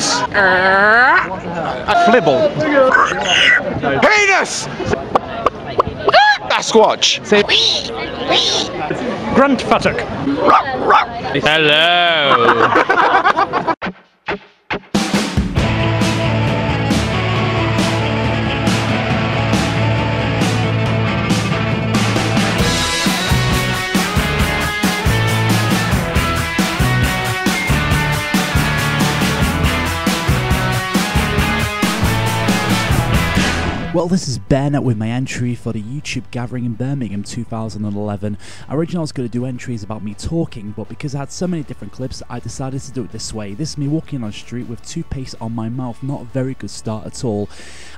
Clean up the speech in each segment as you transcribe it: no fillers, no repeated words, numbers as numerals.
Anus! Flibble. Penis! Sasquatch! Say grunt futtock. Hello. Well, this is Ben with my entry for the YouTube Gathering in Birmingham 2011. Originally I was going to do entries about me talking, but because I had so many different clips, I decided to do it this way. This is me walking on the street with toothpaste on my mouth, not a very good start at all.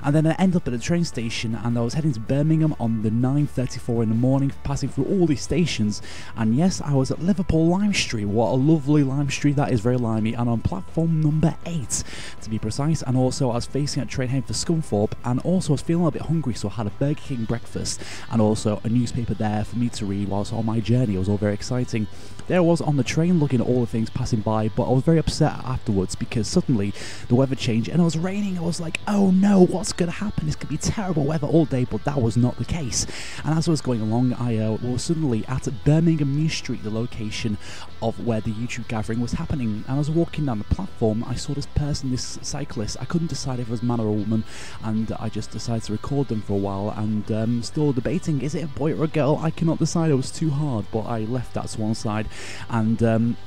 And then I ended up at a train station and I was heading to Birmingham on the 9:34 in the morning, passing through all these stations. And yes, I was at Liverpool Lime Street. What a lovely lime street that is, very limey, and on platform number 8 to be precise. And also I was facing a train heading for Scunthorpe, and also I was feeling a bit hungry, so I had a Burger King breakfast and also a newspaper there for me to read whilst on my journey. It was all very exciting. There I was on the train looking at all the things passing by, but I was very upset afterwards because suddenly the weather changed and it was raining. I was like, oh no, what's going to happen? It's going to be terrible weather all day, but that was not the case. And as I was going along, I was suddenly at Birmingham New Street, the location of where the YouTube Gathering was happening. And as I was walking down the platform, I saw this person, this cyclist. I couldn't decide if it was a man or a woman, and I just decided to record them for a while, and still debating, is it a boy or a girl? I cannot decide. It was too hard, but I left that to one side, and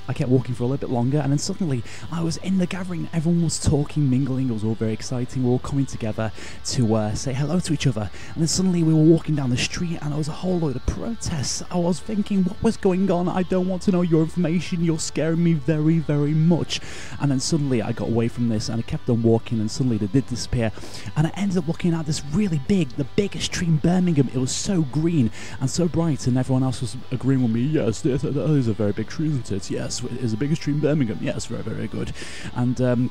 I kept walking for a little bit longer, and then suddenly I was in the gathering. Everyone was talking, mingling. It was all very exciting. We were all coming together to say hello to each other, and then suddenly we were walking down the street and there was a whole load of protests. I was thinking, what was going on? I don't want to know your information. You're scaring me very, very much. And then suddenly I got away from this and I kept on walking, and suddenly they did disappear, and I ended up looking at this really big, the biggest tree in Birmingham. It was so green and so bright, and everyone else was agreeing with me. Yes, that is a very big tree, isn't it? Yes, it is the biggest tree in Birmingham. Yes, very, very good. And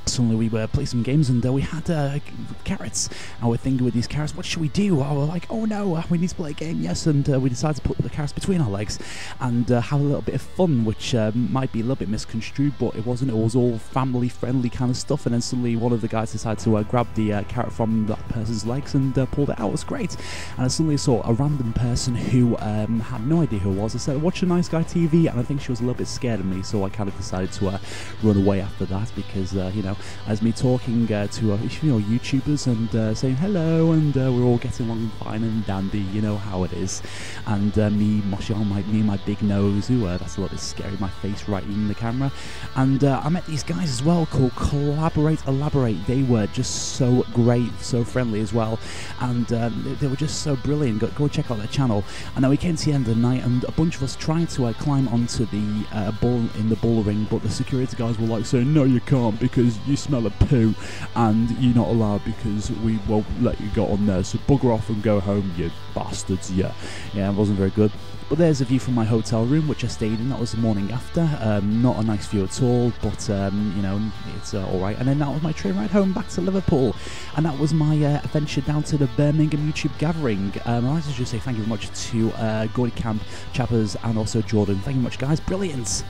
suddenly we were playing some games, and we had carrots, and we're thinking with these carrots, what should we do? I was like, oh no, we need to play a game. Yes, and we decided to put the carrots between our legs and have a little bit of fun, which might be a little bit misconstrued, but it wasn't. It was all family friendly kind of stuff. And then suddenly one of the guys decided to grab the carrot from that person's legs and pulled it out. It was great. And I suddenly saw a random person who had no idea who it was. I said, watch The Nice Guy TV, and I think she was a little bit scared of me, so I kind of decided to run away after that, because you know, as me talking to YouTubers and saying hello, and we're all getting along fine and dandy, you know how it is. And me moshing on me and my big nose, that's a little bit scary, my face right in the camera. And I met these guys as well called Collaborate Elaborate. They were just so great, so friendly as well, and they were just so brilliant. Go and check out their channel. And then we came to the end of the night, and a bunch of us trying to climb onto the bull ring, but the security guys were like saying, no you can't, because you smell a poo and you're not allowed, because we won't let you go on there, so bugger off and go home, you bastards. Yeah, it wasn't very good. But there's a view from my hotel room, which I stayed in. That was the morning after. Not a nice view at all, but you know, it's alright. And then that was my train ride home back to Liverpool, and that was my adventure down to the Birmingham YouTube Gathering. I'd like to just say thank you very much to Gordy Camp, Chappers, and also Jordan. Thank you very much, guys. Brilliant.